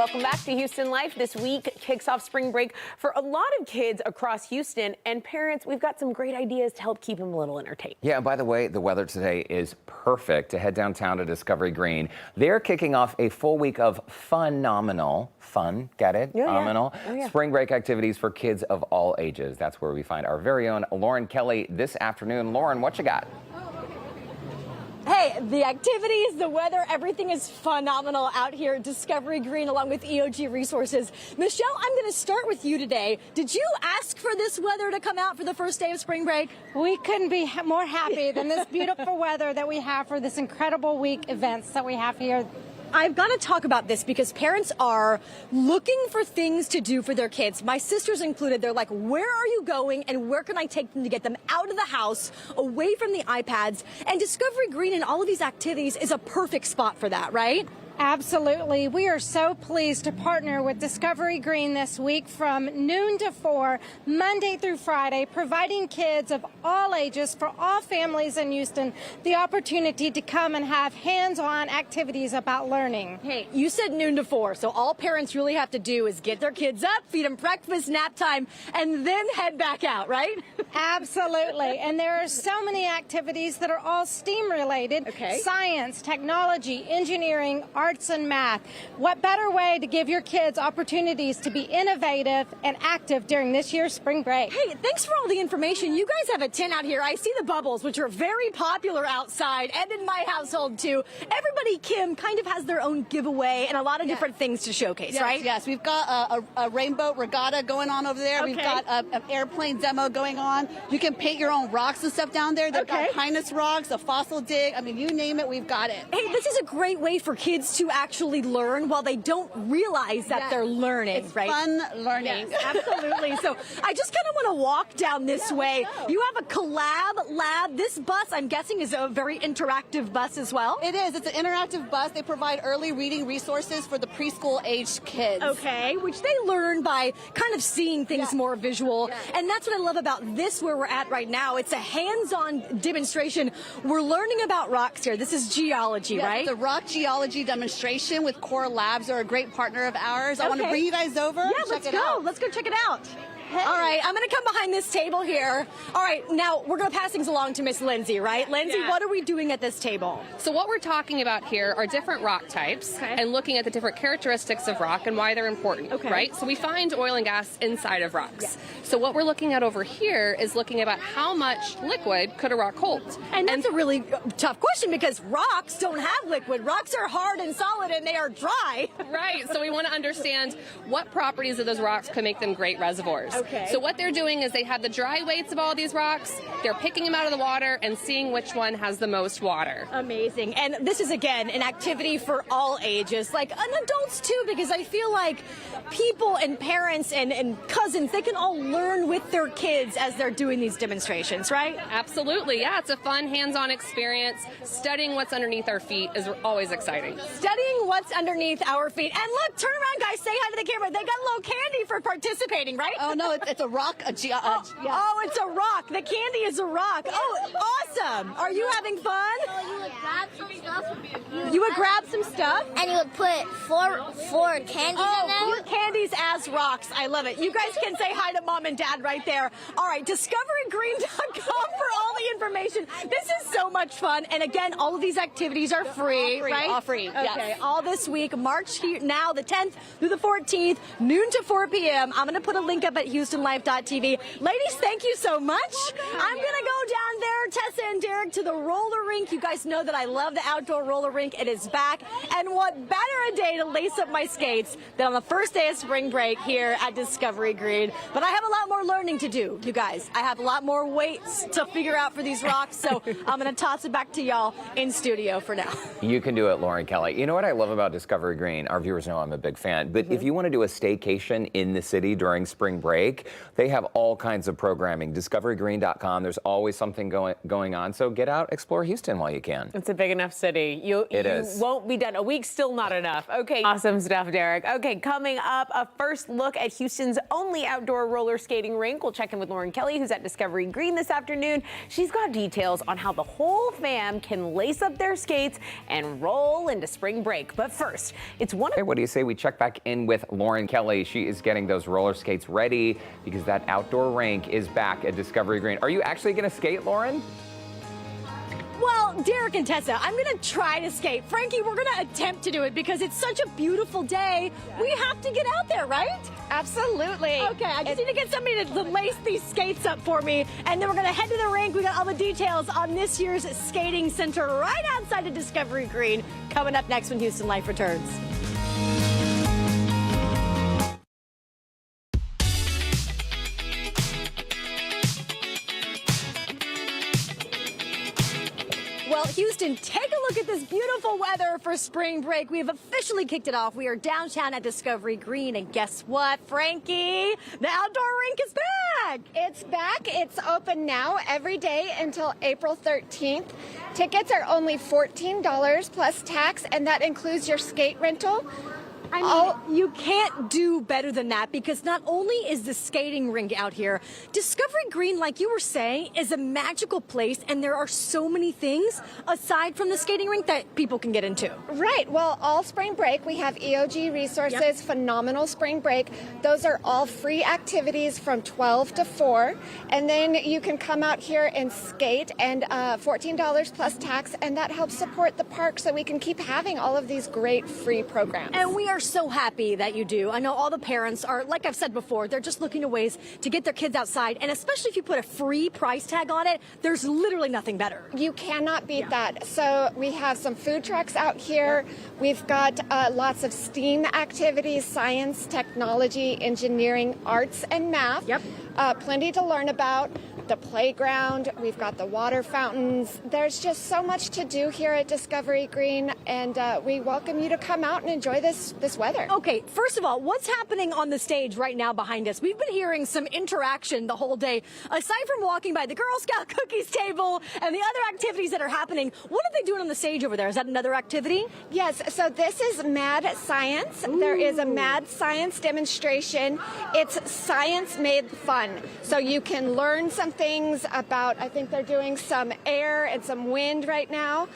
Welcome back to Houston Life. This week kicks off spring break for a lot of kids across Houston, and parents, we've got some great ideas to help keep them a little entertained. Yeah, and by the way, the weather today is perfect to head downtown to Discovery Green. They're kicking off a full week of FUNomenal. Fun, get it? Yeah, Phenomenal. Oh, yeah. Spring break activities for kids of all ages. That's where we find our very own Lauren Kelly this afternoon. Lauren, what you got? Hey, the activities, the weather, everything is phenomenal out here at Discovery Green along with EOG Resources. Michelle, I'm going to start with you today. Did you ask for this weather to come out for the first day of spring break? We couldn't be more happy than this beautiful weather that we have for this incredible week events that we have here. I've got to talk about this because parents are looking for things to do for their kids. My sisters included. They're like, where are you going and where can I take them to get them out of the house, away from the iPads? And Discovery Green and all of these activities is a perfect spot for that, right? Absolutely. We are so pleased to partner with Discovery Green this week from noon to 4, Monday through Friday, providing kids of all ages for all families in Houston the opportunity to come and have hands-on activities about learning. Hey, you said noon to 4, so all parents really have to do is get their kids up, feed them breakfast, nap time, and then head back out, right? Absolutely. And there are so many activities that are all STEAM related. Okay. Science, technology, engineering, arts and math. What better way to give your kids opportunities to be innovative and active during this year's spring break? Hey, thanks for all the information. You guys have a tent out here. I see the bubbles, which are very popular outside and in my household too. Everybody, Kim, kind of has their own giveaway and a lot of different things to showcase, yes, right? Yes, we've got a rainbow regatta going on over there. Okay. We've got an airplane demo going on. You can paint your own rocks and stuff down there. They've got Highness rocks, a fossil dig. I mean, you name it, we've got it. Hey, this is a great way for kids to actually learn while they don't realize that they're learning, it's right? fun learning. Yes, absolutely. So I just kind of want to walk down this way. You have a collab lab. This bus, I'm guessing, is a very interactive bus as well. It is. It's an interactive bus. They provide early reading resources for the preschool-aged kids. Okay, which they learn by kind of seeing things more visual. And that's what I love about this, where we're at right now. It's a hands-on demonstration. We're learning about rocks here. This is geology, right? It's a rock geology demonstration with Core Labs. Are a great partner of ours. I want to bring you guys over. Yeah, and let's check it go. out. Let's go check it out. All right, I'm going to come behind this table here. All right, now we're going to pass things along to Miss Lindsay, right? Lindsay, what are we doing at this table? So what we're talking about here are different rock types and looking at the different characteristics of rock and why they're important, right? So we find oil and gas inside of rocks. So what we're looking at over here is looking about how much liquid could a rock hold. And that's a really tough question because rocks don't have liquid. Rocks are hard and solid and they are dry. Right, so we want to understand what properties of those rocks could make them great reservoirs. Okay. So what they're doing is they have the dry weights of all these rocks, they're picking them out of the water and seeing which one has the most water. Amazing. And this is, again, an activity for all ages, like and adults too, because I feel like people and parents and cousins, they can all learn with their kids as they're doing these demonstrations, right? Absolutely, yeah, it's a fun hands-on experience. Studying what's underneath our feet is always exciting. Studying what's underneath our feet. And look, turn around, guys, say hi to the camera. They got a little candy for participating, right? Oh, no, it's a rock. Oh, it's a rock. The candy is a rock. Oh, awesome. Are you having fun? You would grab some stuff. You would grab some stuff? And you would put four candies in them. 4 candies as rocks. I love it. You guys can say hi to Mom and Dad right there. All right, discoverygreen.com for all the information. This is so much fun. And again, all of these activities are free, right? All free, Okay, yes. all this week, March now, the 10th through the 14th, noon to 4 p.m. I'm going to put a link up at HoustonLife.tv. Ladies, thank you so much. I'm going to go down there, Tessa and Derek, to the roller rink. You guys know that I love the outdoor roller rink. It is back. And what better a day to lace up my skates than on the first day of spring break here at Discovery Green. But I have a lot more learning to do, you guys. I have a lot more weights to figure out for these rocks, so I'm going to toss it back to y'all in studio for now. You can do it, Lauren Kelly. You know what I love about Discovery Green? Our viewers know I'm a big fan. But if you want to do a staycation in the city during spring break, they have all kinds of programming. Discoverygreen.com. There's always something going on. So get out, explore Houston while you can. It's a big enough city. You won't be done. A week's still not enough. Okay, awesome stuff, Derek. Okay, coming up, a first look at Houston's only outdoor roller skating rink. We'll check in with Lauren Kelly, who's at Discovery Green this afternoon. She's got details on how the whole fam can lace up their skates and roll into spring break. But first, it's one of... Hey, what do you say we check back in with Lauren Kelly? She is getting those roller skates ready because that outdoor rink is back at Discovery Green. Are you actually going to skate, Lauren? Well, Derek and Tessa, I'm going to try to skate. Frankie, we're going to attempt to do it because it's such a beautiful day. Yeah. We have to get out there, right? Absolutely. Okay, I just need to get somebody to lace these skates up for me, and then we're going to head to the rink. We got all the details on this year's skating center right outside of Discovery Green coming up next when Houston Life returns. Well, Houston, take a look at this beautiful weather for spring break. We have officially kicked it off. We are downtown at Discovery Green, and guess what, Frankie? The outdoor rink is back. It's back. It's open now every day until April 13th. Tickets are only $14 plus tax, and that includes your skate rental. I mean, you can't do better than that because not only is the skating rink out here, Discovery Green, like you were saying, is a magical place, and there are so many things aside from the skating rink that people can get into. Right. Well, all spring break, we have EOG resources, FUNomenal spring break. Those are all free activities from 12 to 4. And then you can come out here and skate, and $14 plus tax, and that helps support the park so we can keep having all of these great free programs. And we are so happy that you do. I know all the parents are, like I've said before, they're just looking at ways to get their kids outside. And especially if you put a free price tag on it, there's literally nothing better. You cannot beat that. So we have some food trucks out here. We've got lots of STEAM activities, science, technology, engineering, arts, and math. Yep. Plenty to learn about. The playground, we've got the water fountains. There's just so much to do here at Discovery Green, and we welcome you to come out and enjoy this weather. Okay, first of all, what's happening on the stage right now behind us? We've been hearing some interaction the whole day. Aside from walking by the Girl Scout cookies table and the other activities that are happening, what are they doing on the stage over there? Is that another activity? Yes, so this is Mad Science. Ooh. There is a Mad Science demonstration. It's science made fun. So you can learn some things about, I think they're doing some air and some wind right now.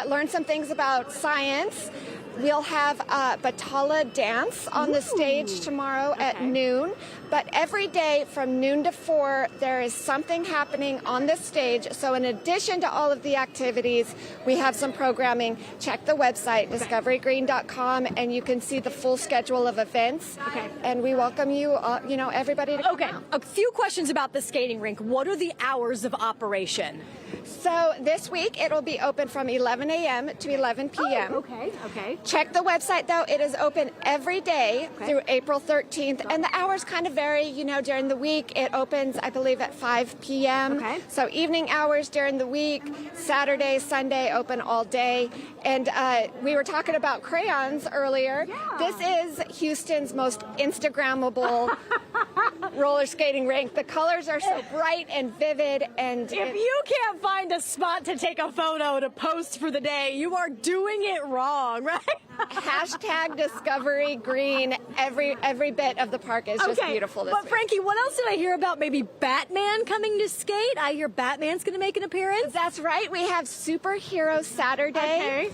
Learn some things about science. We'll have Batala dance on the stage tomorrow at noon. But every day from noon to 4, there is something happening on the stage. So in addition to all of the activities, we have some programming. Check the website, discoverygreen.com, and you can see the full schedule of events. Okay. And we welcome you, everybody to come out. A few questions about the skating rink. What are the hours of operation? So this week, it'll be open from 11 a.m. to 11 p.m. Oh, okay. Check the website, though. It is open every day through April 13th, and the hours kind of vary. During the week, it opens, I believe, at 5 p.m. Okay. So evening hours during the week, Saturday, Sunday, open all day. And we were talking about crayons earlier. Yeah. This is Houston's most Instagrammable roller skating rink. The colors are so bright and vivid. And if you can't find a spot to take a photo to post for the day, you are doing it wrong, right? Hashtag Discovery Green. Every bit of the park is just beautiful this But week. Frankie, what else did I hear about? Maybe Batman coming to skate? I hear Batman's going to make an appearance. That's right. We have Superhero Saturday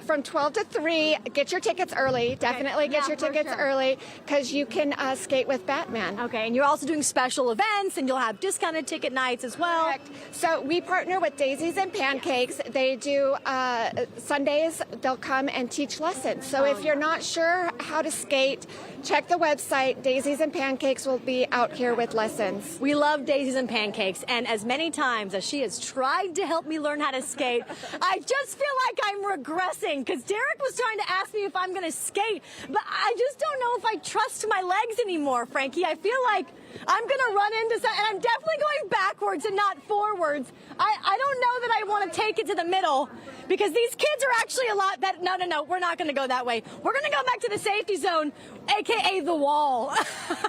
from 12 to 3. Get your tickets early. Definitely get your tickets early because you can skate with Batman. Okay, and you're also doing special events, and you'll have discounted ticket nights as well. Correct. So we partner with Daisies and Pancakes. They do Sundays. They'll come and teach lessons. So if you're not sure how to skate, check the website. Daisies and Pancakes will be out here with lessons. We love Daisies and Pancakes, and as many times as she has tried to help me learn how to skate, I just feel like I'm regressing because Derek was trying to ask me if I'm going to skate, but I just don't know if I trust my legs anymore, Frankie. I feel like I'm going to run into something, and I'm definitely going backwards and not forwards. I don't know that I want to take it to the middle because these kids are actually a lot better. No, we're not going to go that way. We're going to go back to the safety zone, a.k.a. the wall. But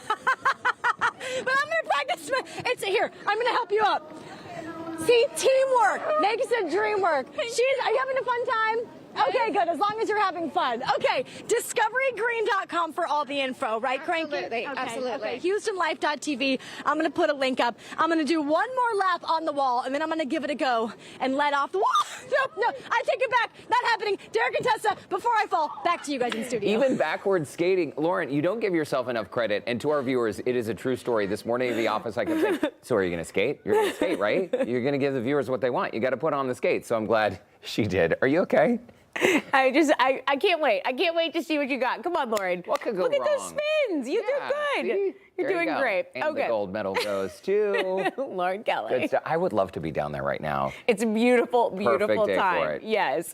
I'm going to practice. It's here. I'm going to help you up. See, teamwork makes the dream work. Are you having a fun time? Okay, good. As long as you're having fun. Okay, discoverygreen.com for all the info, right, Cranky? Absolutely, absolutely. Okay. HoustonLife.tv. I'm going to put a link up. I'm going to do one more lap on the wall, and then I'm going to give it a go and let off the wall. No, I take it back. Not happening. Derek and Tessa, before I fall, back to you guys in studio. Even backwards skating. Lauren, you don't give yourself enough credit. And to our viewers, it is a true story. This morning at the office, I kept saying, so are you going to skate? You're going to skate, right? You're going to give the viewers what they want. You got to put on the skates. So I'm glad she did. Are you okay? I can't wait. I can't wait to see what you got. Come on, Lauren. What could go Look wrong? at those spins. You do good. See? You're There doing you go. great. And okay. the gold medal goes to Lauren Kelly. Good stuff. I would love to be down there right now. It's a beautiful, beautiful Perfect day time. for it. Yes.